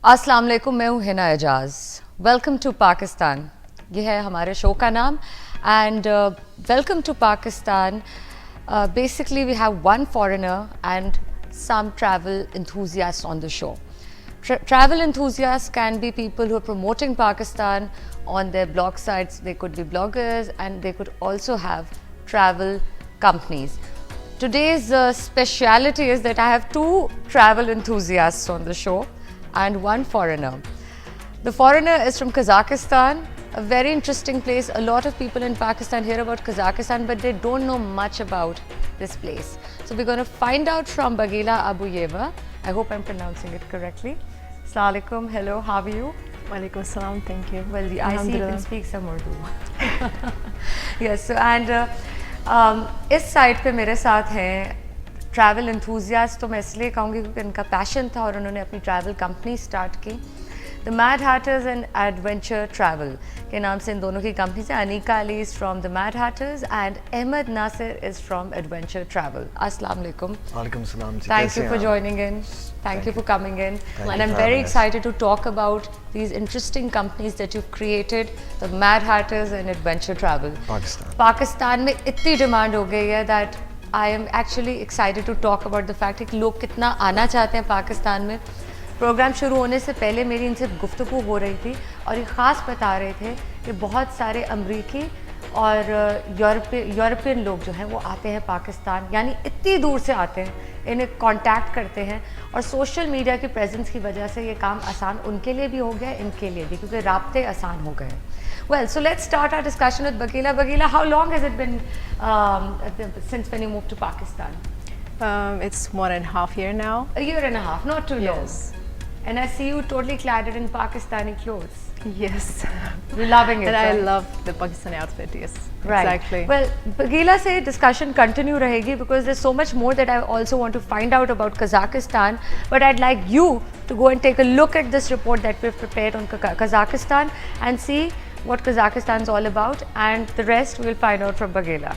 अस्सलाम वालेकुम, मैं हूँ हिना एजाज। वेलकम टू पाकिस्तान, ये है हमारे शो का नाम। And welcome to Pakistan, basically we have one foreigner and some travel enthusiasts on the show. Travel enthusiasts can be people who are promoting Pakistan on their blog sites. They could be bloggers and they could also have travel companies. Today's speciality is that I have two travel enthusiasts on the show and one foreigner. The foreigner is from Kazakhstan, a very interesting place. A lot of people in Pakistan hear about Kazakhstan, but they don't know much about this place. So we're going to find out from Bagila Abu Yeva. I hope I'm pronouncing it correctly. Assalamu alaikum, hello, how are you? Walaikum salam, thank you. Well, I see you can speak some Urdu. Yes, so, and इस side पे मेरे साथ हैं travel enthusiast. तो मैं इसलिए कहूँगी क्योंकि इनका पैशन था और उन्होंने अपनी ट्रैवल कंपनी स्टार्ट की। The Mad Hatters and Adventure Travel के नाम से इन दोनों की कंपनी है। Anika Ali is from the Mad Hatters and Ahmed Nasir is from Adventure Travel. अस्सलाम वालेकुम। वालेकुम सलाम। Thank you for joining in. Thank you for coming in. And I'm very excited to talk about these interesting companies that you've created, the Mad Hatters and Adventure Travel. Pakistan में इतनी demand हो गई है that I am actually excited to talk about the fact कि लोग कितना आना चाहते हैं पाकिस्तान में। प्रोग्राम शुरू होने से पहले मेरी इनसे गुफ्तगू हो रही थी और ये ख़ास बता रहे थे कि बहुत सारे अमरीकी और यूरोपियन लोग जो हैं वो आते हैं पाकिस्तान, यानी इतनी दूर से आते हैं, इन्हें कांटेक्ट करते हैं और सोशल मीडिया की प्रेजेंस की वजह से ये काम आसान उनके लिए भी हो गया, इनके लिए भी, क्योंकि राब्ते आसान हो गए। Well, so let's start our discussion with Bagila. Bagila, how long has it been since when you moved to Pakistan? It's 1.5 years now. A year and a half, not too long. Yes. And I see you totally clad in Pakistani clothes. Yes. You're loving it. And right? I love the Pakistani outfit, yes. Right. Exactly. Well, Bagila se discussion continue rahegi because there's so much more that I also want to find out about Kazakhstan. But I'd like you to go and take a look at this report that we've prepared on Kazakhstan and see what Kazakhstan is all about, and the rest we'll find out from Bagila.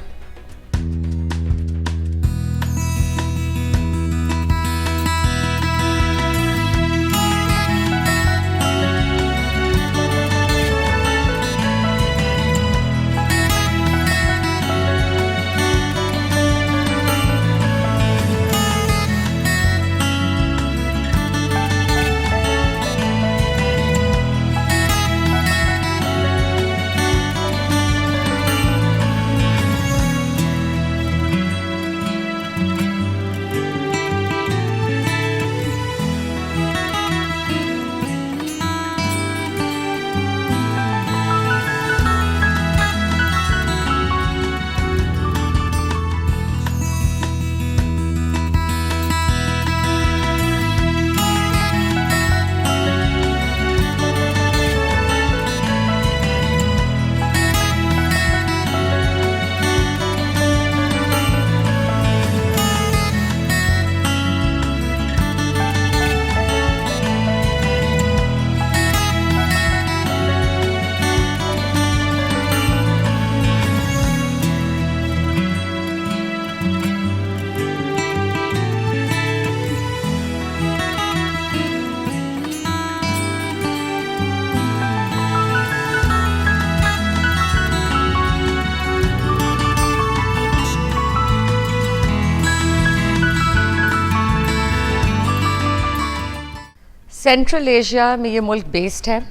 Central Asia में ये मुल्क based है।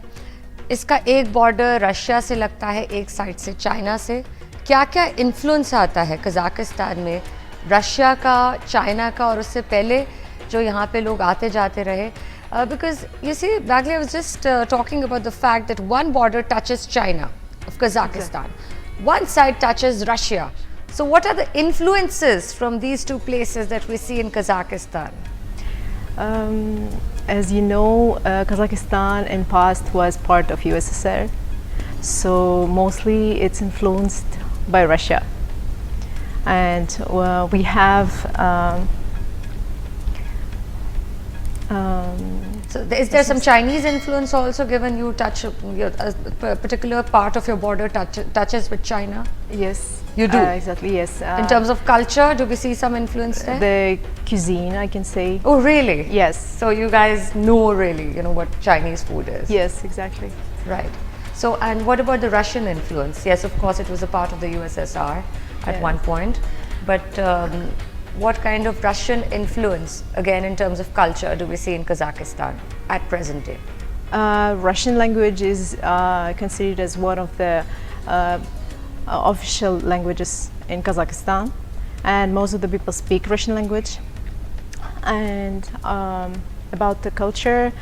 इसका एक border Russia से लगता है, एक साइड से चाइना से। क्या क्या इन्फ्लुएंस आता है कज़ाकिस्तान में रशिया का, चाइना का, और उससे पहले जो यहाँ पे लोग आते जाते रहे? Because you see Bagila was just talking about the fact that one border touches China of Kazakhstan, one side touches Russia. So what are the influences from these two places that we see in Kazakhstan? As you know, Kazakhstan in past was part of USSR, so mostly it's influenced by Russia, and we have So Is there some Chinese influence also, given you touch a particular part of your border touches with China? Yes. You do? Exactly, yes. In terms of culture, do we see some influence there? The cuisine, I can say. Oh, really? Yes. So you guys know really, what Chinese food is? Yes, exactly. Right. So, and what about the Russian influence? Yes, of course, it was a part of the USSR at one point. But what kind of Russian influence, again, in terms of culture, do we see in Kazakhstan at present day? Russian language is considered as one of the official languages in Kazakhstan, and most of the people speak Russian language. And about the culture,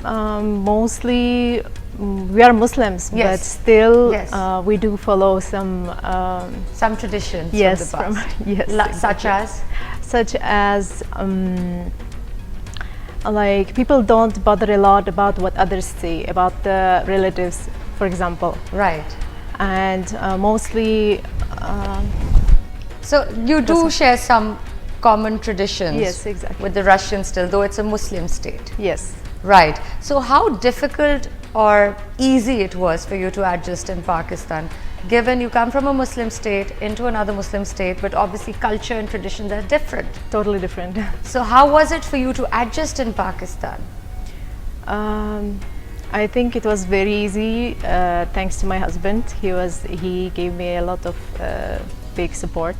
mostly we are Muslims, Yes. but still Yes. we do follow some traditions yes, from the past. yes, such as like people don't bother a lot about what others say about the relatives, for example. Right. And mostly So you do share some common traditions. Yes, exactly. With the Russians still, though it's a Muslim state. yes. Right. So how difficult or easy it was for you to adjust in Pakistan, given you come from a Muslim state into another Muslim state, but obviously culture and traditions are different. Totally different. So how was it for you to adjust in Pakistan? I think it was very easy thanks to my husband. He gave me a lot of big support.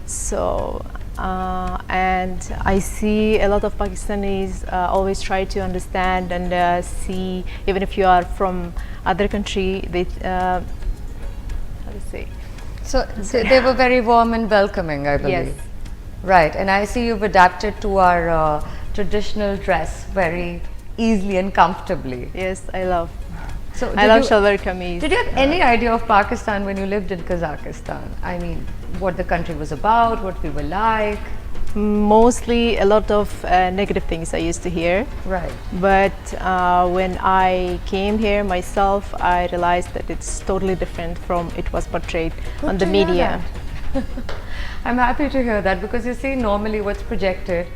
So and I see a lot of Pakistanis always try to understand and see, even if you are from other country, they how to say. So they were very warm and welcoming, I believe. Yes. Right. And I see you've adapted to our traditional dress very easily and comfortably. Yes, I love. So I love shalwar kameez. Did you have any idea of Pakistan when you lived in Kazakhstan? I mean, what the country was about, what we were like? Mostly a lot of negative things I used to hear. Right. But when I came here myself, I realized that it's totally different from it was portrayed on the media. I'm happy to hear that, because you see, normally what's projected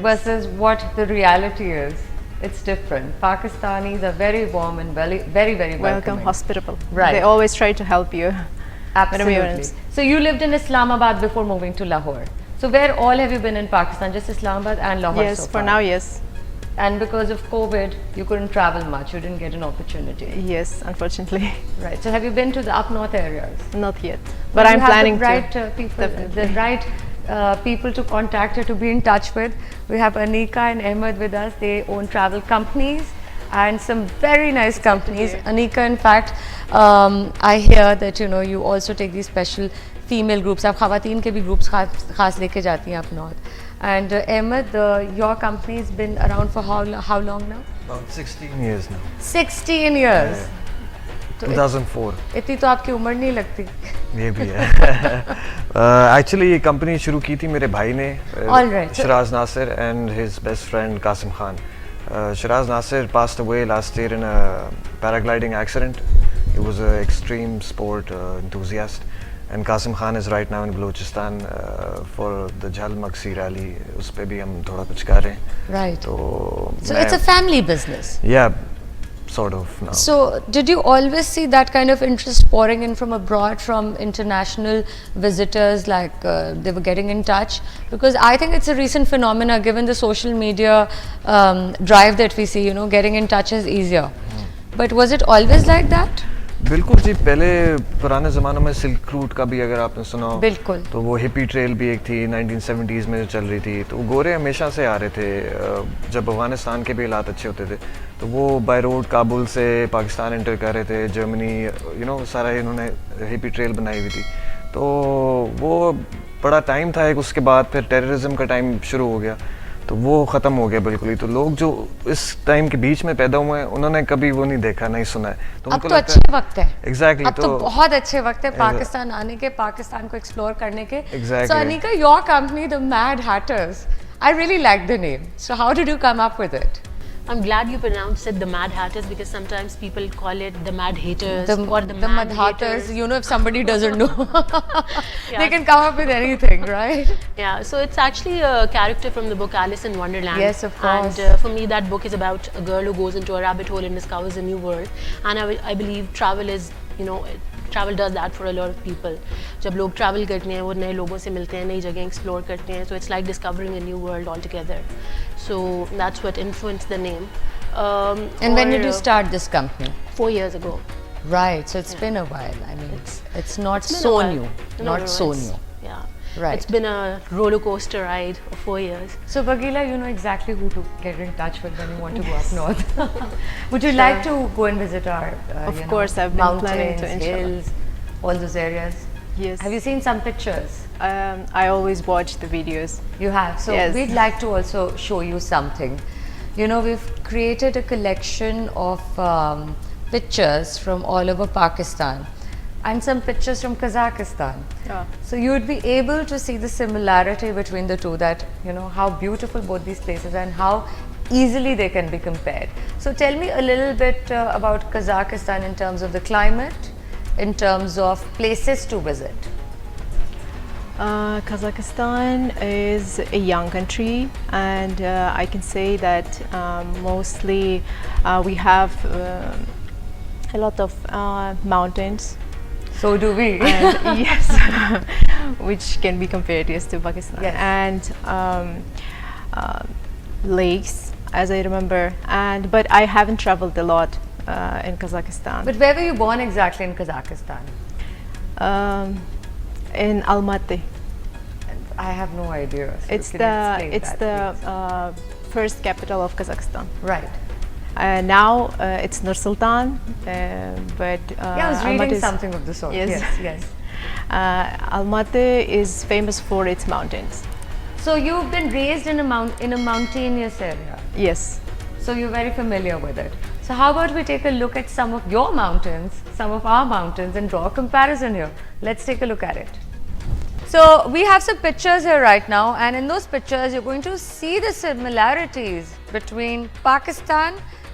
versus what the reality is, it's different. Pakistanis are very warm and very, very, very welcoming. Hospitable. Right. They always try to help you. Absolutely. So you lived in Islamabad before moving to Lahore. So where all have you been in Pakistan? Just Islamabad and Lahore Yes, so for far? now, yes. And because of COVID, you couldn't travel much. You didn't get an opportunity. Yes, unfortunately. Right. So have you been to the up north areas? Not yet. But I'm planning the right, to. People, the right people to contact her, to be in touch with. We have Anika and Ahmed with us. They own travel companies and some very nice companies. Anika, in fact, I hear that you also take these special female groups. आप ख़वातीन के भी groups खास लेके जाती हैं up north. And Ahmed, your company's been around for how long now? About 16 years now. 16 years. 2004. इतनी तो आपकी उम्र नहीं लगती. ये भी है. Actually ये कंपनी शुरू की थी मेरे भाई ने. All right. Shiraz Nasir and his best friend Qasim Khan. Shiraz Nasir passed away last year in a paragliding accident. He was an extreme sport enthusiast. And Qasim Khan is right now in Balochistan for the Jhal Maksi rally. उस पे भी हम थोड़ा कुछ कर रहे हैं. Right. तो So it's a family business. Yeah, sort of now. So did you always see that kind of interest pouring in from abroad, from international visitors, like they were getting in touch? Because I think it's a recent phenomena, given the social media drive that we see, getting in touch is easier. But was it always like that? बिल्कुल जी. पहले पुराने ज़मानों में silk route का भी अगर आपने सुना हो, बिल्कुल, तो वो हिपी ट्रेल भी एक थी 1970s में जो चल रही थी. तो गोरे हमेशा से आ रहे थे. जब अफगानिस्तान के भी हालात अच्छे होते थे तो वो बाय रोड काबुल से पाकिस्तान एंटर कर रहे थे. जर्मनी सारा इन्होंने हिपी ट्रेल बनाई हुई थी. तो वो बड़ा टाइम था एक. उसके बाद फिर टेररिज्म का टाइम शुरू हो गया, तो वो ख़त्म हो गया बिल्कुल ही. तो लोग जो इस टाइम के बीच में पैदा हुए हैं, उन्होंने कभी वो नहीं देखा, नहीं सुना है. तो अब तो अच्छे वक्त है. Exactly. अब तो बहुत अच्छे वक्त है पाकिस्तान आने के, पाकिस्तान को एक्सप्लोर करने के. Exactly. So Anika, your company, the Mad Hatters, I really like the name. So how did you come up with it? I'm glad you pronounced it the Mad Hatters, because sometimes people call it the Mad Haters or the Mad Haters. Hatters. You know, if somebody doesn't know, Yeah. they can come up with anything, right? Yeah, so it's actually a character from the book Alice in Wonderland. Yes, of course. And for me, that book is about a girl who goes into a rabbit hole and discovers a new world. And I believe travel is, travel does that for a lot of people. जब लोग travel करते हैं, वो नए लोगों से मिलते हैं, नई जगह explore करते हैं. So it's like discovering a new world altogether. So that's what influenced the name. And when did you start this company? 4 years ago. Right, so it's been a while. I mean, it's not It's been a so while. new. No, Not so it's- new. Yeah. Right. It's been a roller coaster ride of 4 years. So Bagila, you know exactly who to get in touch with when you want to go up north. Would you like to go and visit our Of course, I've been mountains, planning to, inshallah. hills, all those areas? Yes. Have you seen some pictures? I always watch the videos. You have. So Yes. we'd like to also show you something. You know, we've created a collection of pictures from all over Pakistan and some pictures from Kazakhstan. Oh. So you'd be able to see the similarity between the two, that, you know, how beautiful both these places and how easily they can be compared. So tell me a little bit about Kazakhstan in terms of the climate, in terms of places to visit. Kazakhstan is a young country, and I can say that mostly we have a lot of mountains. So do we. And yes, which can be compared, yes, to Pakistan. Yes. And lakes, as I remember. But I haven't traveled a lot in Kazakhstan. But where were you born exactly in Kazakhstan? In Almaty. I have no idea. So It's can you explain it's that, the first capital of Kazakhstan. please? Right. Now it's Nur Sultan, but Yeah, I was reading Almaty is- something of the sort. Yes. Yes. Almaty is famous for its mountains. So you've been raised in a mountainous area. Yes. So you're very familiar with it. So how about we take a look at some of your mountains, some of our mountains, and draw a comparison here. Let's take a look at it. So we have some pictures here right now, and in those pictures you're going to see the similarities between Pakistan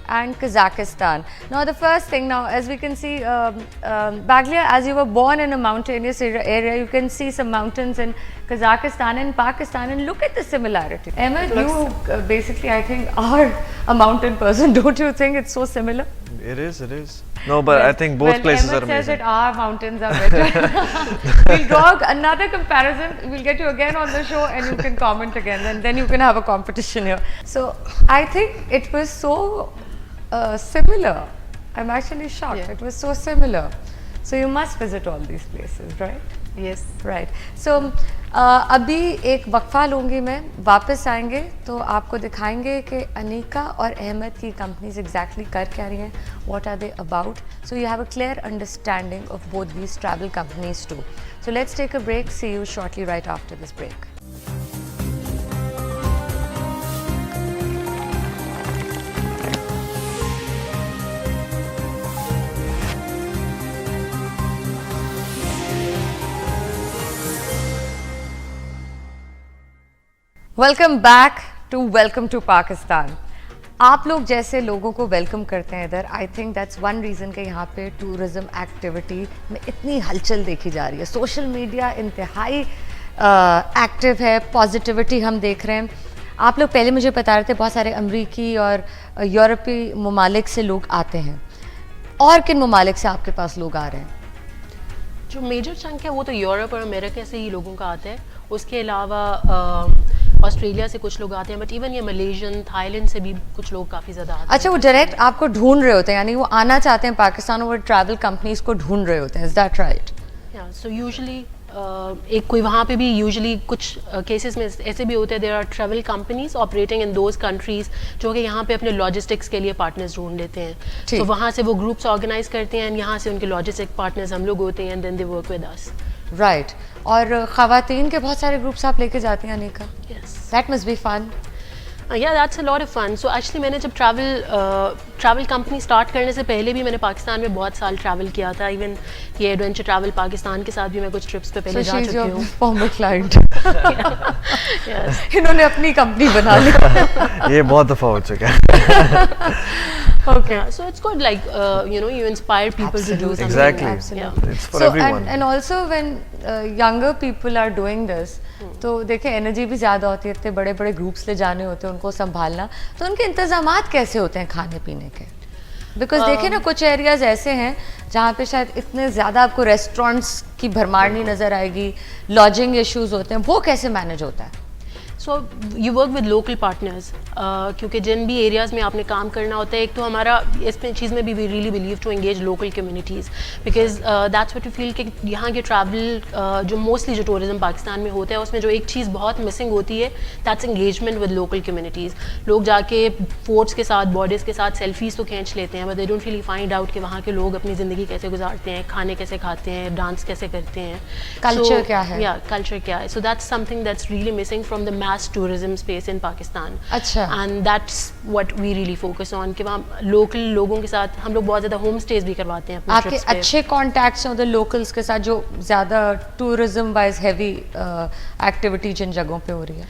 and Kazakhstan. Now the first thing, now as we can see, Bagila, as you were born in a mountainous area, you can see some mountains in Kazakhstan and Pakistan, and look at the similarity. Ahmed, you basically, I think, are a mountain person. Don't you think it's so similar? It is, it is. No, but I think both places Ahmed are says amazing. that our mountains are better. We'll draw another comparison. We'll get you again on the show and you can comment again, and then you can have a competition here. So I think it was so similar. I'm actually shocked. Yeah. It was so similar. So you must visit all these places, right? Yes. Right. So अभी एक वक्फा लूँगी मैं, वापस आएंगे तो आपको दिखाएंगे कि अनीका और अहमद की कंपनीज एग्जैक्टली कर क्या रही हैं, what are they about, so you have a clear understanding of both these travel companies too. So let's take a break, see you shortly right after this break. Welcome back to Pakistan. आप लोग जैसे लोगों को welcome करते हैं इधर, I think that's one reason कि यहाँ पे टूरिज़्म एक्टिविटी में इतनी हलचल देखी जा रही है. सोशल मीडिया इंतहाई एक्टिव है, पॉजिटिविटी हम देख रहे हैं. आप लोग पहले मुझे बता रहे थे बहुत सारे अमरीकी और यूरोपीय ममालिक से लोग आते हैं, और किन ममालिक से आपके पास लोग आ रहे हैं? जो मेजर चंक है वो तो यूरोप और अमेरिका से ही लोगों का आता है. उसके अलावा ऑस्ट्रेलिया से कुछ लोग आते हैं, बट इवन ये मलेशियन, थाईलैंड से भी कुछ लोग काफ़ी ज़्यादा आते हैं. अच्छा, वो डायरेक्ट आपको ढूंढ रहे होते हैं, यानी वो आना चाहते हैं पाकिस्तान और वो ट्रैवल कंपनीज को ढूंढ रहे होते हैं. Is that right? या सो यूजुअली एक कोई वहाँ पे भी यूजुअली कुछ केसेस में ऐसे भी होते हैं, there are travel companies operating in those countries जो कि यहाँ पे अपने लॉजिस्टिक्स के लिए पार्टनर्स ढूंढ लेते हैं. ठीक. तो वहाँ से वो ग्रुप्स ऑर्गेनाइज करते हैं, यहाँ से उनके लॉजिस्टिक पार्टनर्स हम लोग होते हैं, and then they work with us. Right. और ख़वातीन के बहुत सारे ग्रुप्स आप लेके जाती हैं Anika? Yes. That must be fun. Yeah, that's a lot of fun. So actually मैंने जब travel company start करने से पहले भी मैंने पाकिस्तान में बहुत साल travel किया था. Even ये adventure travel पाकिस्तान के साथ भी मैं कुछ trips पे पहले जा चुकी हूँ. former client. Yes. इन्होंने अपनी कंपनी बना ली. ये बहुत दफ़ा हो चुका है. Okay. Yeah, so it's good, like you inspire people to do something. Exactly. Absolutely. It's for So everyone. and also when younger people are doing this, तो देखिए एनर्जी भी ज़्यादा होती है, इतने बड़े बड़े ग्रुप्स ले जाने होते हैं, उनको संभालना, तो उनके इंतजामात कैसे होते हैं खाने पीने के? बिकॉज देखिए ना कुछ एरियाज ऐसे हैं जहाँ पे शायद इतने ज़्यादा आपको रेस्टोरेंट्स की भरमार नहीं नज़र आएगी, लॉजिंग इश्यूज होते हैं, वो कैसे मैनेज होता है? So you work with local partners, क्योंकि जिन भी एरियाज़ में आपने काम करना होता है, एक तो हमारा इस चीज़ में भी we really believe to engage local communities, because that's what we feel कि यहाँ के ट्रैवल जो मोस्टली जो टूरिज्म पाकिस्तान में होता है उसमें जो एक चीज़ बहुत मिसिंग होती है, that's engagement with local communities. लोग जाके फोर्ट्स के साथ, बॉर्डर्स के साथ सेल्फीज़ तो खींच लेते हैं, but they don't really find out कि वहाँ के लोग अपनी ज़िंदगी कैसे गुजारते हैं, खाने कैसे खाते हैं, डांस कैसे करते हैं, कल्चर क्या है, या कल्चर क्या है. So that's something that's really missing from the mass tourism space in Pakistan. अच्छा. And that's what we really focus on कि वहाँ लोकल लोगों के साथ हम लोग बहुत ज़्यादा होम स्टेज भी करवाते हैं अपने आपके trips पे. अच्छे कॉन्टैक्ट्स हैं उधर लोकल्स के साथ जो ज़्यादा टूरिज्म वाइज हैवी एक्टिविटी जिन जगहों पे हो रही है?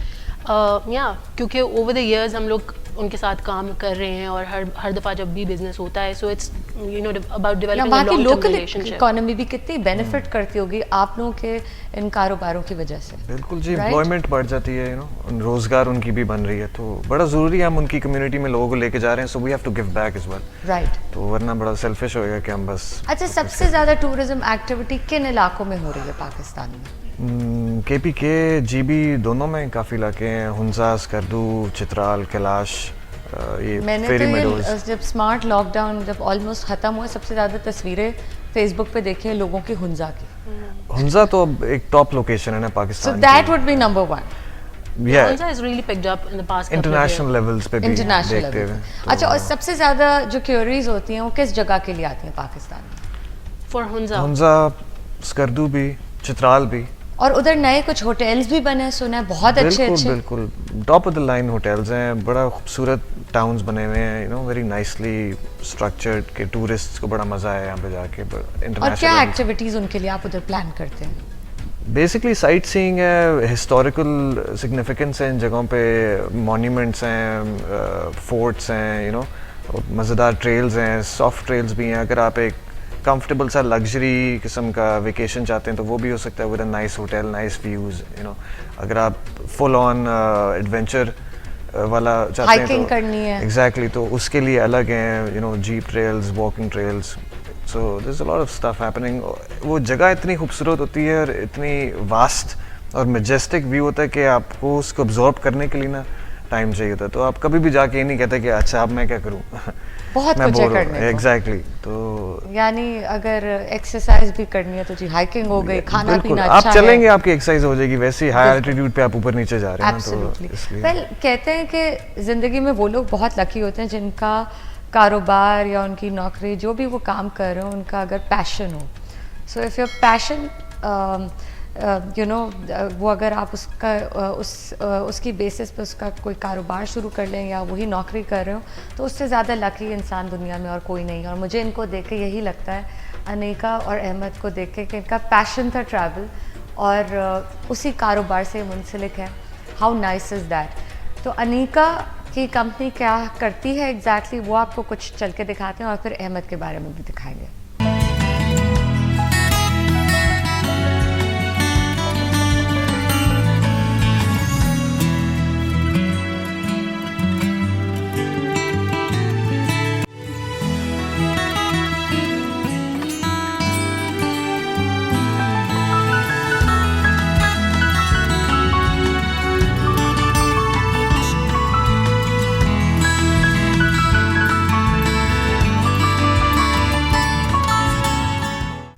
या क्योंकि ओवर द इयर्स हम लोग उनके साथ काम कर रहे हैं और हर दफ़ा जब भी बिजनेस होता है, सो इट्स अबाउट डेवलपिंग वहाँ अ की long term local relationship. Economy भी कितनी बेनिफिट करती होगी आप लोगों के इन कारोबारों की वजह से? बिल्कुल जी, Right? एम्प्लॉयमेंट बढ़ जाती है, रोजगार उनकी भी बन रही है, तो बड़ा ज़रूरी है हम उनकी कम्युनिटी में लोगों को लेके जा रहे हैं, so we have to give back as well. Right. तो वरना बड़ा सेल्फिश होएगा कि हम बस. अच्छा, सबसे ज़्यादा टूरिज्म एक्टिविटी किन इलाकों में हो रही है पाकिस्तान में? KPK, GB दोनों में काफ़ी इलाके हैं, हुंजा, स्कर्दू, चित्राल, कैलाश, ये मैंने फेरी तो मेडोज. ये जब स्मार्ट लॉकडाउन जब ऑलमोस्ट ख़त्म हुआ, सबसे ज़्यादा तस्वीरें फेसबुक पे देखी हैं लोगों की हुंजा की. हुंजा तो अब एक टॉप लोकेशन है ना so Pakistan that would be number 1. Yeah, Hunza has really picked up in the past couple of international years. Levels पे भी इंटरनेशनल देखते लेवल. हुए. अच्छा, और सबसे ज़्यादा जो क्यूरीज होती हैं वो किस जगह के लिए आती हैं पाकिस्तान में? For Hunza. हुंजा, स्कर्दू भी, चित्राल भी. और उधर नए कुछ होटल्स भी बने हैं, सुना है बहुत अच्छे बिल्कुल अच्छे. बिल्कुल top of the line hotels हैं, बड़ा खूबसूरत टाउन्स बने हुए हैं, वेरी नाइसली स्ट्रक्चर्ड, के टूरिस्ट्स को बड़ा मज़ा है यहाँ पे जाके. और क्या एक्टिविटीज़ उनके लिए आप उधर प्लान करते हैं? बेसिकली साइट सीइंग है, हिस्टोरिकल सिग्निफिकेंस है इन जगहों पे, मॉन्यूमेंट्स हैं, फोर्ट्स हैं, मज़ेदार ट्रेल्स हैं, सॉफ्ट ट्रेल्स भी हैं. अगर आप एक कंफर्टेबल सा लग्जरी किस्म का वेकेशन चाहते हैं तो वो भी हो सकता है with a nice hotel, nice views. अगर आप फुल ऑन एडवेंचर वाला चाहते हैं हाइकिंग तो करनी है. एग्जैक्टली, तो उसके लिए अलग हैं, jeep trails, walking trails. So there is a lot of stuff happening. वो जगह इतनी खूबसूरत होती है और इतनी वास्ट और मैजेस्टिक व्यू होता है कि आपको उसको अब्जॉर्ब करने के लिए ना टाइम चाहिए होता है. तो आप कभी भी जाके ये नहीं कहते कि अच्छा अब मैं क्या करूँ. बहुत कुछ है करने को. एग्जैक्टली. तो यानी अगर एक्सरसाइज भी करनी है तो जी हाइकिंग हो गई, खाना पीना अच्छा आप है. चलेंगे आपकी एक्सरसाइज हो जाएगी. वैसे ही हाई एल्टीट्यूड पे आप ऊपर नीचे जा रहे हैं ना, Absolutely. तो इसलिए वेल कहते हैं कि ज़िंदगी में वो लोग बहुत लकी होते हैं जिनका कारोबार या उनकी नौकरी जो भी वो काम कर रहे हो उनका अगर पैशन हो. सो इफ़ योर पैशन वो अगर आप उसकी बेसिस पे उसका कोई कारोबार शुरू कर लें या वही नौकरी कर रहे हो तो उससे ज़्यादा लकी इंसान दुनिया में और कोई नहीं है. और मुझे इनको देख के यही लगता है, अनीका और अहमद को देख के, कि इनका पैशन था ट्रैवल और उसी कारोबार से मुंसलिक है. How nice is that. तो अनीका की कंपनी क्या करती है एग्जैक्टली वो आपको कुछ चल के दिखाते हैं और फिर अहमद के बारे में भी दिखाएंगे.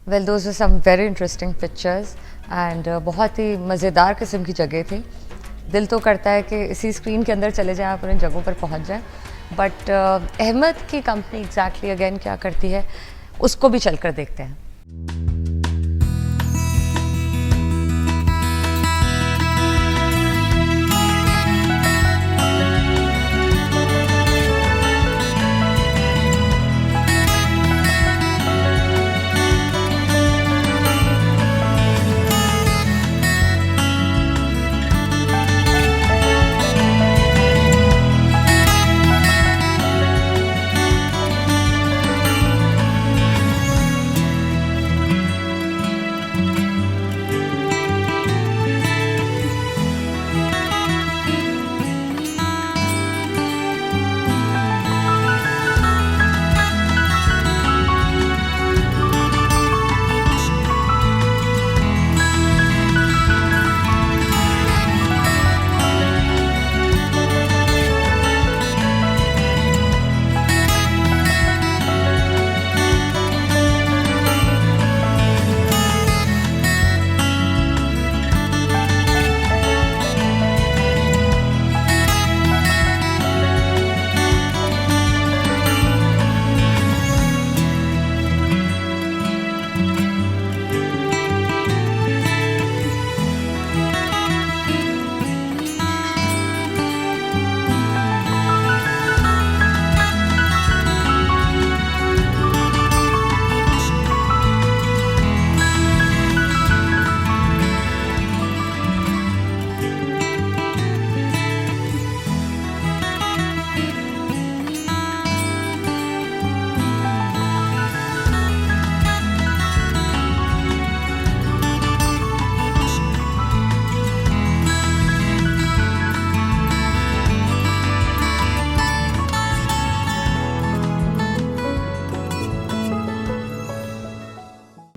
Well those are some very interesting pictures and बहुत ही मज़ेदार किस्म की जगह थी. दिल तो करता है कि इसी स्क्रीन के अंदर चले जाएं, आप उन जगहों पर पहुंच जाएं. बट अहमद की कंपनी एग्जैक्टली अगेन क्या करती है उसको भी चलकर देखते हैं.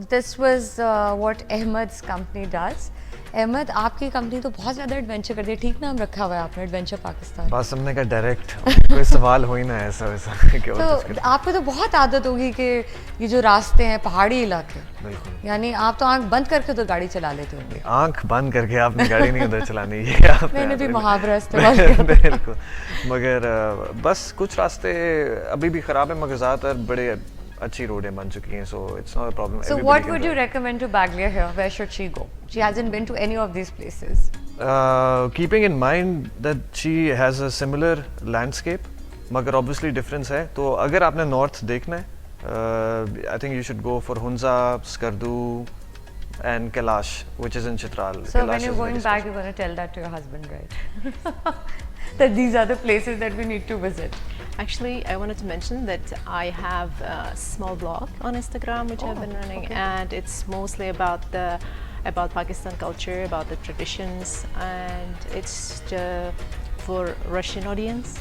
this was what Ahmed's company does. Ahmad, आपकी कंपनी तो बहुत ज़्यादा एडवेंचर करती है, ठीक नाम रखा हुआ है आपने, एडवेंचर पाकिस्तान। बस हमने कहा डायरेक्ट, कोई सवाल हो ही ना ऐसा वैसा कि तो आपको तो बहुत आदत होगी कि ये जो रास्ते हैं पहाड़ी इलाके, बिल्कुल, यानी आप तो आंख बंद करके तो गाड़ी चला लेते होंगे। आंख बंद करके आपने गाड़ी नहीं उधर चलानी है। मैंने भी मुहावरा इस्तेमाल किया। बिल्कुल, मगर बस कुछ रास्ते अभी भी ख़राब है, मगर ज़्यादातर बड़े अच्छी रोडें बन चुकी हैं, so it's not a problem. So what would you recommend to Bagila here? Where should she go? She hasn't been to any of these places. Keeping in mind that she has a similar landscape, मगर obviously difference है, तो अगर आपने north देखना है, I think you should go for Hunza, SKARDU, and KALASH, which is in Chitral. So Kailash when you're is going very back, special. you're going to tell that to your husband, right? That these are the places that we need to visit. Actually, I wanted to mention that I have a small blog on Instagram which I've been running, and it's mostly about Pakistan culture, about the traditions, and it's for Russian audience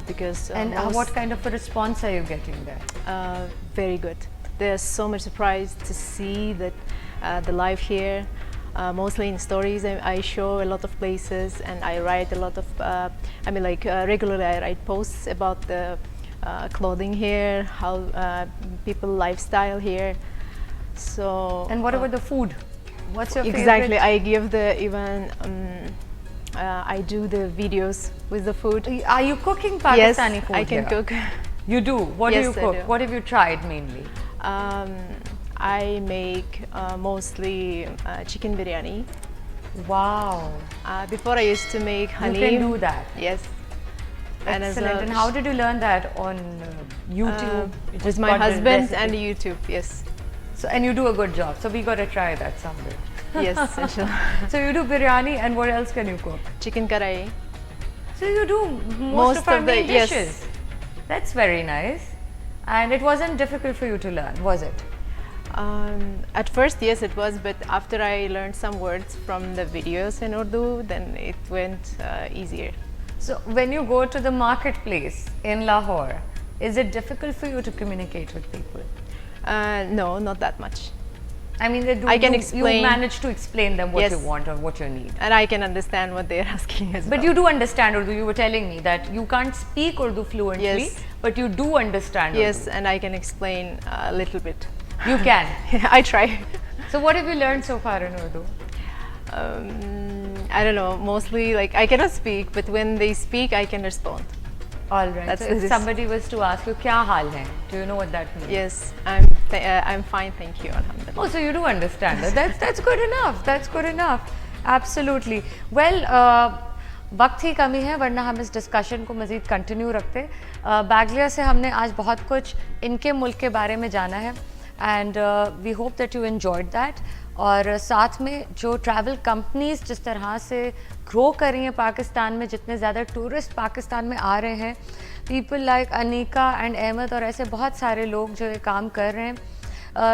because And what kind of a response are you getting there? very good. They're so much surprised to see that the life here. Mostly in stories, I show a lot of places, and I write a lot of. Regularly, I write posts about the clothing here, how people lifestyle here. So. And what about the food? What's your Exactly, favorite? I give the even. I do the videos with the food. Are you cooking Pakistani Yes, food I can here? cook. You do? What do Yes, you I cook? do. What have you tried mainly? I make mostly chicken biryani. Wow. Before I used to make You halim. can do that. Yes. Excellent. And how did you learn that? On YouTube? You With just my got the husband recipe? and YouTube, yes. So, and you do a good job. So we got to try that someday. Yes, inshallah. So you do biryani, and what else can you cook? Chicken karai. So you do most of our of the- main yes. dishes. That's very nice. And it wasn't difficult for you to learn, was it? At first, yes, it was, but after I learned some words from the videos in Urdu, then it went easier. So when you go to the marketplace in Lahore, is it difficult for you to communicate with people? No, not that much. I mean, I can you explain. manage to explain them what Yes. you want or what you need. And I can understand what they're asking as well. But you do understand Urdu. You were telling me that you can't speak Urdu fluently, Yes. but you do understand Yes, Urdu. and I can explain a little bit. You can. I try. So what have you learned so far in Urdu? I don't know, mostly like I cannot speak, but when they speak, I can respond. All right. That's So if this. somebody was to ask you, "Kya haal hai?" Do you know what that means? Yes, I'm fine, thank you, alhamdulillah. Oh, so you do understand it. That's good enough. That's good enough. Absolutely. Well, वक्त ही कमी है, वरना हम इस discussion को मज़ीद continue रखते। बैगलिया से हमने आज बहुत कुछ इनके मुल्क के बारे में जाना है, and we hope that you enjoyed that. और साथ में जो ट्रैवल कंपनीज जिस तरह से ग्रो कर रही हैं पाकिस्तान में, जितने ज़्यादा टूरिस्ट पाकिस्तान में आ रहे हैं, people like Anika and Ahmed और ऐसे बहुत सारे लोग जो ये काम कर रहे हैं,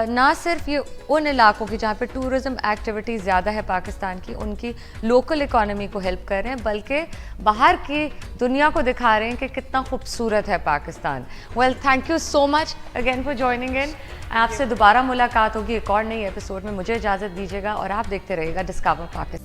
ना सिर्फ ये उन इलाकों की जहाँ पे टूरिज़म एक्टिविटी ज़्यादा है पाकिस्तान की, उनकी लोकल इकोनॉमी को हेल्प कर रहे हैं, बल्कि बाहर की दुनिया को दिखा रहे हैं कि कितना खूबसूरत है Pakistan. Well, thank you so much again for joining in. आपसे दोबारा मुलाकात होगी एक और नई एपिसोड में। मुझे इजाज़त दीजिएगा और आप देखते रहिएगा डिस्कवर पाकिस्तान।